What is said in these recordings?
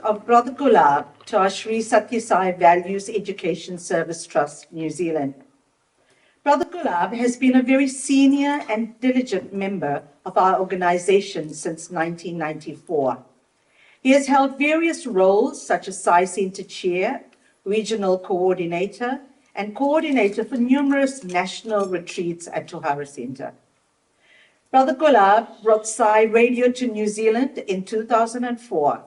of Brother Gulab to our Sri Satya Sai Values Education Service Trust, New Zealand. Brother Gulab has been a very senior and diligent member of our organization since 1994. He has held various roles such as Sai Centre Chair, Regional Coordinator, and Coordinator for numerous national retreats at Tohara Centre. Brother Gulab brought Sai Radio to New Zealand in 2004,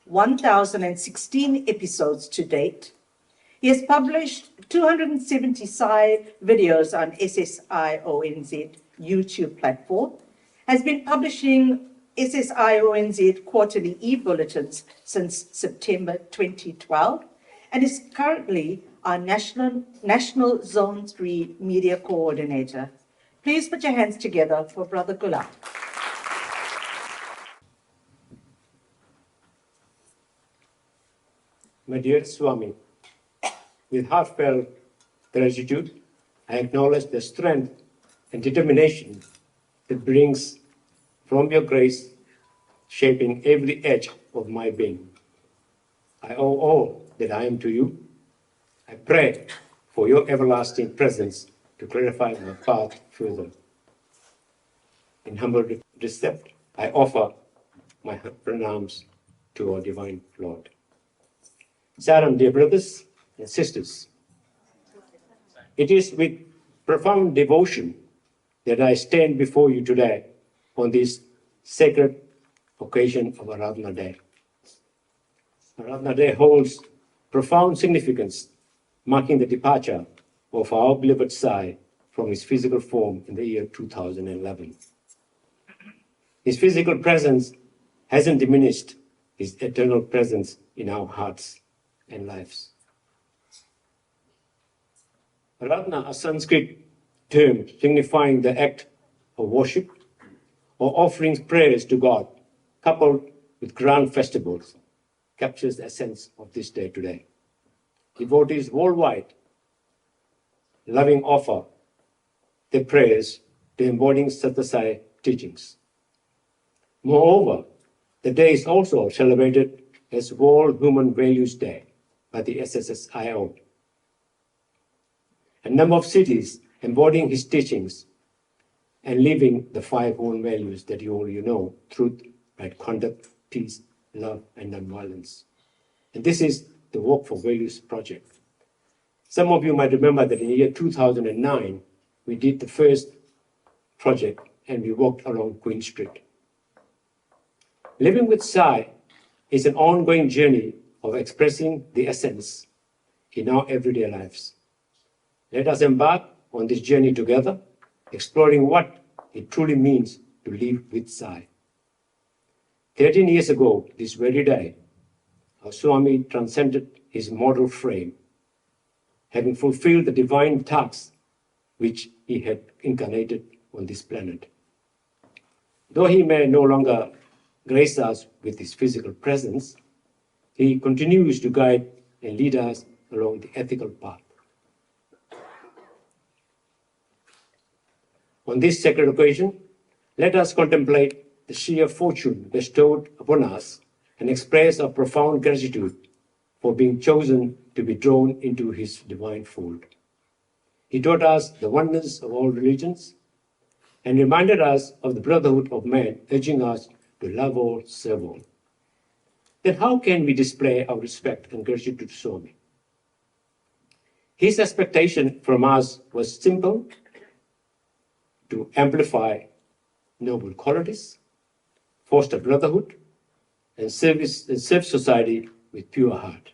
1,016 episodes to date. He has published 270 Sai videos on SSIONZ YouTube platform, has been publishing SSIONZ quarterly e-bulletins since September 2012, and is currently our National Zone 3 Media Coordinator. Please put your hands together for Brother Gulab. My dear Swami, with heartfelt gratitude, I acknowledge the strength and determination that brings from your grace, shaping every edge of my being. I owe all that I am to you. I pray for your everlasting presence to clarify my path further. In humble respect, I offer my pranams to our Divine Lord. Saram, dear brothers and sisters, it is with profound devotion that I stand before you today on this sacred occasion of ARADHANA Day. ARADHANA Day holds profound significance, marking the departure of our beloved Sai from his physical form in the year 2011. His physical presence hasn't diminished his eternal presence in our hearts and lives. Aradhana, a Sanskrit term signifying the act of worship or offering prayers to God, coupled with grand festivals, captures the essence of this day today. Devotees worldwide loving offer their prayers to embodying Satya Sai teachings. Moreover, the day is also celebrated as World Human Values Day by the SSSIO. A number of cities embodying his teachings and living the 5 human values that you all know: truth, right conduct, peace, love, and non-violence. And this is the Work for Values project. Some of you might remember that in the year 2009, we did the first project and we walked along Queen Street. Living with Sai is an ongoing journey of expressing the essence in our everyday lives. Let us embark on this journey together, exploring what it truly means to live with Sai. 13 years ago, this very day, our Swami transcended his mortal frame, having fulfilled the divine tasks which he had incarnated on this planet. Though he may no longer grace us with his physical presence, he continues to guide and lead us along the ethical path. On this sacred occasion, let us contemplate the sheer fortune bestowed upon us and express our profound gratitude for being chosen to be drawn into his divine fold. He taught us the oneness of all religions and reminded us of the brotherhood of man, urging us to love all, serve all. Then how can we display our respect and gratitude to Swami? His expectation from us was simple: to amplify noble qualities, foster brotherhood, and serve society with pure heart.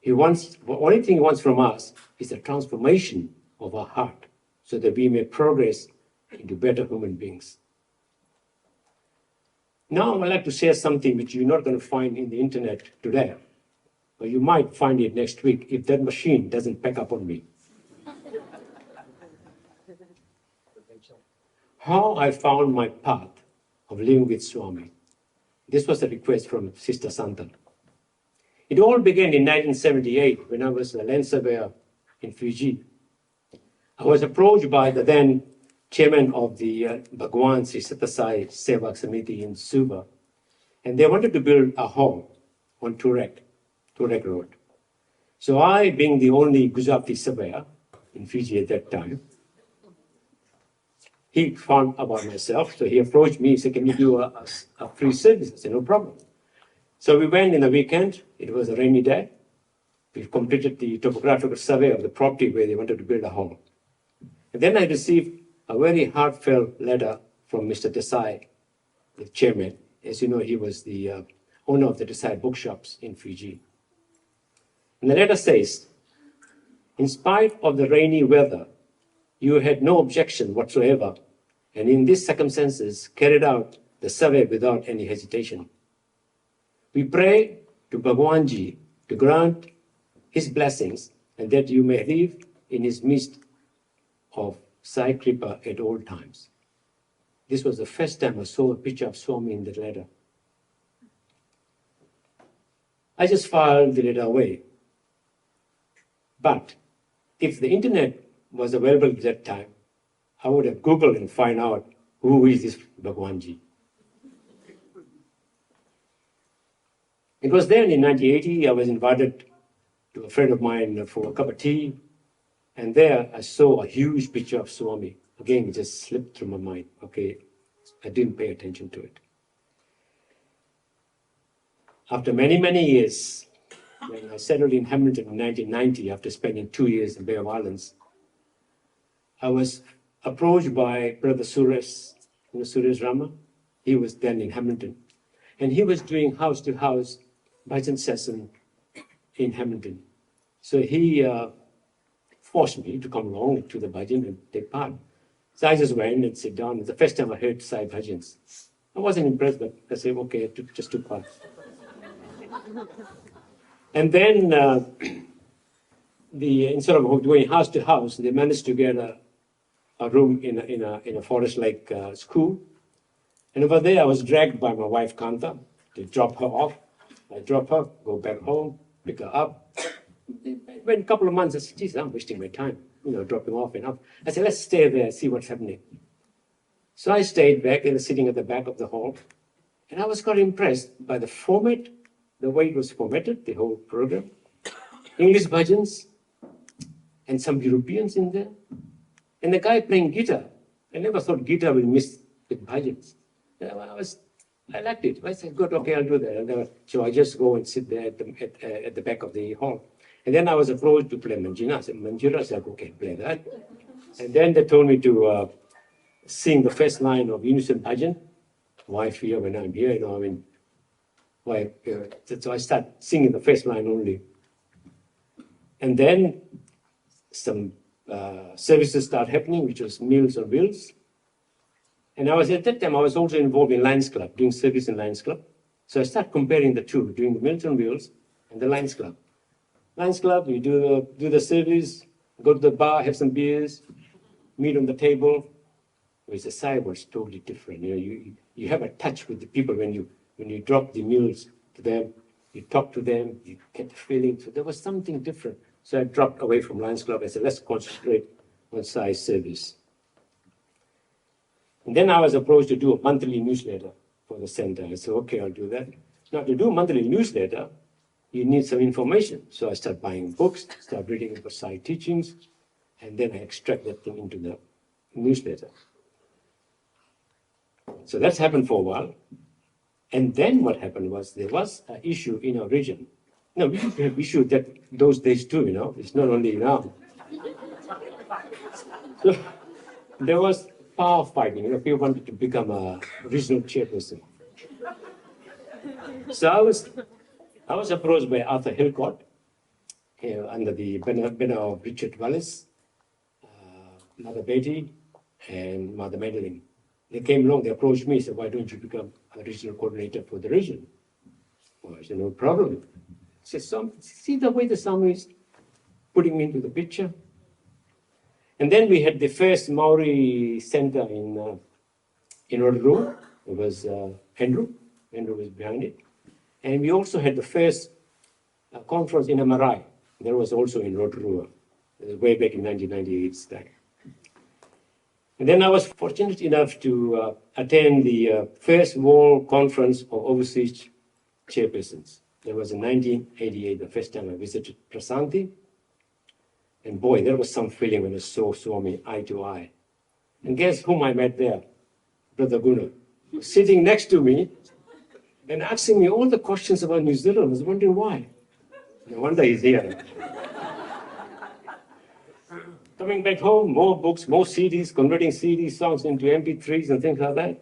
The only thing he wants from us is a transformation of our heart so that we may progress into better human beings. Now I'd like to share something which you're not going to find in the internet today, but you might find it next week if that machine doesn't pack up on me. How I found my path of living with Swami. This was a request from Sister Santa. It all began in 1978 when I was a land surveyor in Fiji. I was approached by the then chairman of the Bhagwan Sri Satya Sai Seva Samiti in Suva, and they wanted to build a home on Turek Road. So I, being the only Gujarati surveyor in Fiji at that time, he found about myself, so he approached me, he said, can you do a free service? I said, no problem. So we went in the weekend, it was a rainy day. We completed the topographical survey of the property where they wanted to build a home. And then I received a very heartfelt letter from Mr. Desai, the chairman. As you know, he was the owner of the Desai bookshops in Fiji. And the letter says, in spite of the rainy weather, you had no objection whatsoever, and in these circumstances carried out the survey without any hesitation. We pray to Bhagwanji to grant his blessings and that you may live in his midst of Sai Kripa at all times. This was the first time I saw a picture of Swami in that letter. I just filed the letter away. But if the internet was available at that time, I would have Googled and find out who is this Bhagwanji. It was then in 1980, I was invited to a friend of mine for a cup of tea, and there I saw a huge picture of Swami. Again, it just slipped through my mind. Okay, I didn't pay attention to it. After many, many years, when I settled in Hamilton in 1990, after spending 2 years in Bay of Islands, I was approached by Brother Suresh, Suresh Rama. He was then in Hamilton. And he was doing house-to-house bhajan session in Hamilton. So he forced me to come along to the bhajan and take part. So I just went and sat down. It's the first time I heard Sai bhajans. I wasn't impressed, but I said, okay, just took part. And then, instead of going house to house, they managed to get a room in a forest-like school. And over there, I was dragged by my wife, Kanta, to drop her off. I drop her, go back home, pick her up. It went a couple of months. I said, geez, I'm wasting my time, dropping off and off. I said, let's stay there, see what's happening. So I stayed back and sitting at the back of the hall. And I was quite impressed by the format, the way it was formatted, the whole program. English bhajans and some Europeans in there. And the guy playing guitar. I never thought guitar will miss with bhajans. I liked it. I said, good, okay, I'll do that. And so I just go and sit there at the back of the hall. And then I was approached to play Manjina. I said, Manjira? I said, okay, play that. And then they told me to sing the first line of Unison Bhajan. Why fear when I'm here? So I start singing the first line only. And then some services start happening, which was Meals on Wheels. And at that time, I was also involved in Lions Club, doing service in Lions Club. So I start comparing the two, doing the Meals on Wheels and the Lions Club. Lions Club, you do the service, go to the bar, have some beers, meet on the table. Whereas the side was totally different. You have a touch with the people when you drop the meals to them, you talk to them, you get the feeling. So there was something different. So I dropped away from Lions Club. I said, let's concentrate on Sai service. And then I was approached to do a monthly newsletter for the center. I said, okay, I'll do that. Now, to do a monthly newsletter, you need some information. So I started buying books, started reading about Sai teachings, and then I extract that thing into the newsletter. So that's happened for a while. And then what happened was there was an issue in our region. No, we used to have issues those days too, It's not only now. So there was power fighting. People wanted to become a regional chairperson. So I was approached by Arthur Hillcourt under the banner of Richard Wallace, Mother Betty, and Mother Madeline. They came along, they approached me, said, why don't you become a regional coordinator for the region? Well, I said, no problem. I said, see the way the Swami is putting me into the picture? And then we had the first Maori center in Rotorua. It was Andrew. Andrew was behind it. And we also had the first conference in Marae. That was also in Rotorua, way back in 1998's time. And then I was fortunate enough to attend the first World Conference of Overseas Chairpersons. There was in 1988, the first time I visited Prasanthi. And boy, there was some feeling when I saw Swami eye to eye. And guess whom I met there? Brother Guna, sitting next to me and asking me all the questions about New Zealand. I was wondering why. No wonder he's here. Coming back home, more books, more CDs, converting CD songs into MP3s and things like that.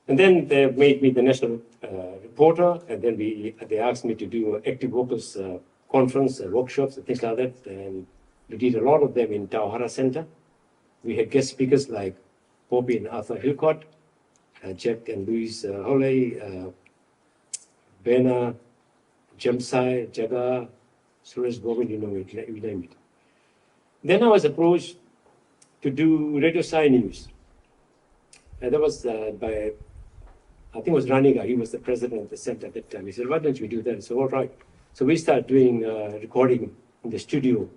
And then they made me the national reporter, and then they asked me to do an active workers conference, workshops, and things like that. And we did a lot of them in Tauhara Center. We had guest speakers like Bobby and Arthur Hillcott, Jack and Louise Holley, Bena, Jamsai, Jaga, Suresh Govind, you know it, you name it. Then I was approached to do Radio Sai News. And that was by, I think it was Raniga, he was the president of the center at that time. He said, why don't you do that? So, all right. So we started doing recording in the studio.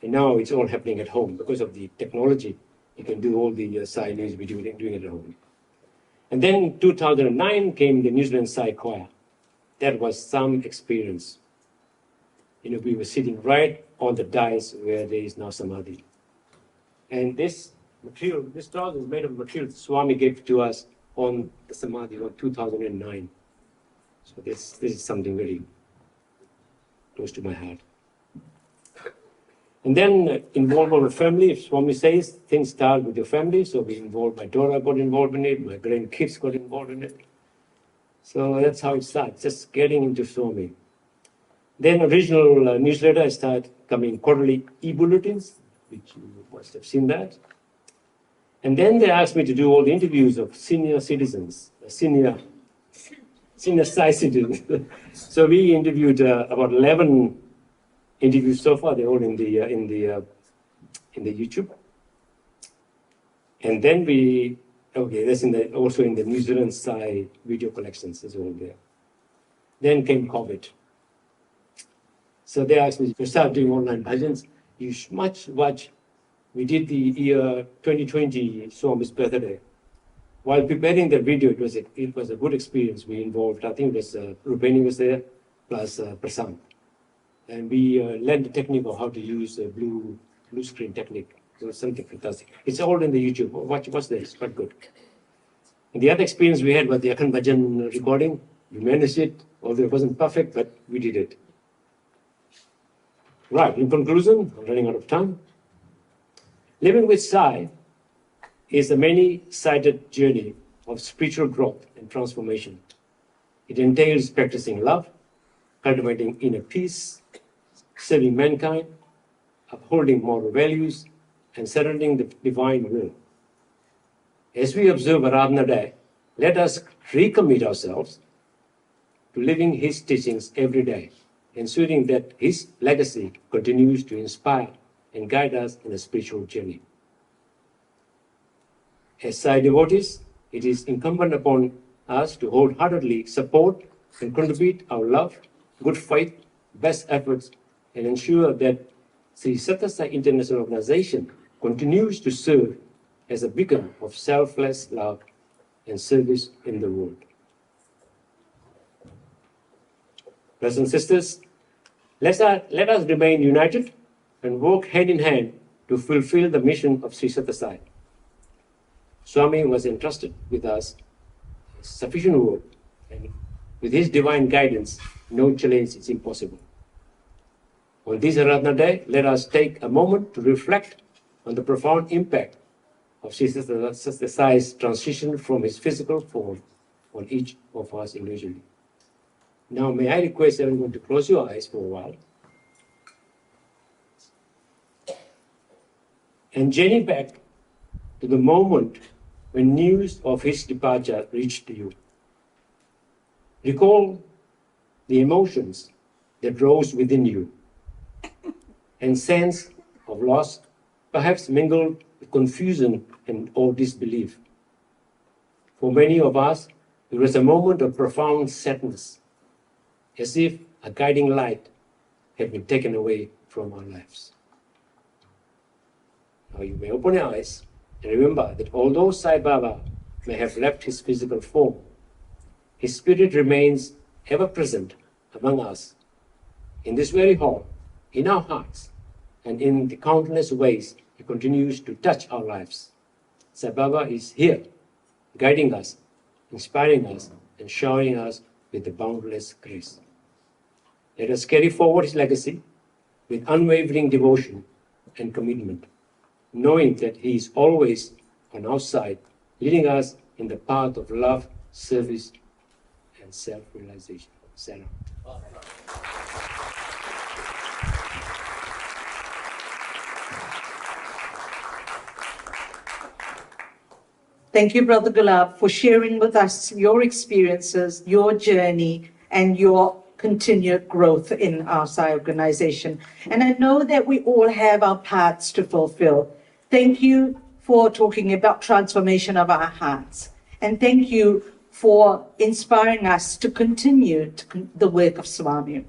And now it's all happening at home because of the technology. You can do all the Sai News, we're doing it at home. And then in 2009 came the New Zealand Sai Choir. That was some experience. You know, we were sitting right on the dais where there is now Samadhi. And this material, this dog is made of material Swami gave to us on the Samadhi of 2009. So this is something very close to my heart. And then involvement with family. If Swami says things start with your family, so we involved, my daughter got involved in it, my grandkids got involved in it. So that's how it starts, just getting into Swami. Then original newsletter, I started coming quarterly e-bulletins, which you must have seen that. And then they asked me to do all the interviews of senior citizens, senior Sai citizens. So we interviewed about 11 interviews so far. They're all in the YouTube. And then that's also in the New Zealand Sai video collections is all there. Then came COVID. So they asked me to start doing online bhajans. You must watch. We did the year 2020 Swami's birthday. While preparing the video, it was a good experience. We involved, I think it was Rupeni was there, plus Prasant. And we learned the technique of how to use a blue screen technique. It was something fantastic. It's all in the YouTube. Watch this, it's quite good. And the other experience we had was the Akhand Bhajan recording. We managed it, although it wasn't perfect, but we did it. Right, in conclusion, I'm running out of time. Living with Sai is a many-sided journey of spiritual growth and transformation. It entails practicing love, cultivating inner peace, serving mankind, upholding moral values, and surrendering the divine will. As we observe ARADHANA Day, let us recommit ourselves to living his teachings every day, ensuring that his legacy continues to inspire and guide us in a spiritual journey. As Sai devotees, it is incumbent upon us to wholeheartedly support and contribute our love, good faith, best efforts, and ensure that Sri Sathya Sai International Organization continues to serve as a beacon of selfless love and service in the world. Brothers and sisters, let us remain united and work hand in hand to fulfill the mission of Sri Sathya Sai. Swami was entrusted with us sufficient work, and with his divine guidance, no challenge is impossible. On this ARADHANA Day, let us take a moment to reflect on the profound impact of Sri Sathya Sai's transition from his physical form on each of us individually. Now, may I request everyone to close your eyes for a while and journey back to the moment when news of his departure reached you. Recall the emotions that rose within you and sense of loss, perhaps mingled with confusion and or disbelief. For many of us, it was a moment of profound sadness, as if a guiding light had been taken away from our lives. Now you may open your eyes and remember that although Sai Baba may have left his physical form, his spirit remains ever present among us, in this very hall, in our hearts, and in the countless ways He continues to touch our lives. Sai Baba is here, guiding us, inspiring us, and showering us with the boundless grace. Let us carry forward His legacy with unwavering devotion and commitment, knowing that He is always on our side, leading us in the path of love, service, and self-realization. Salam. Thank you, Brother Gulab, for sharing with us your experiences, your journey, and your continued growth in our SSIO organization. And I know that we all have our paths to fulfill. Thank you for talking about transformation of our hearts. And thank you for inspiring us to continue the work of Swami.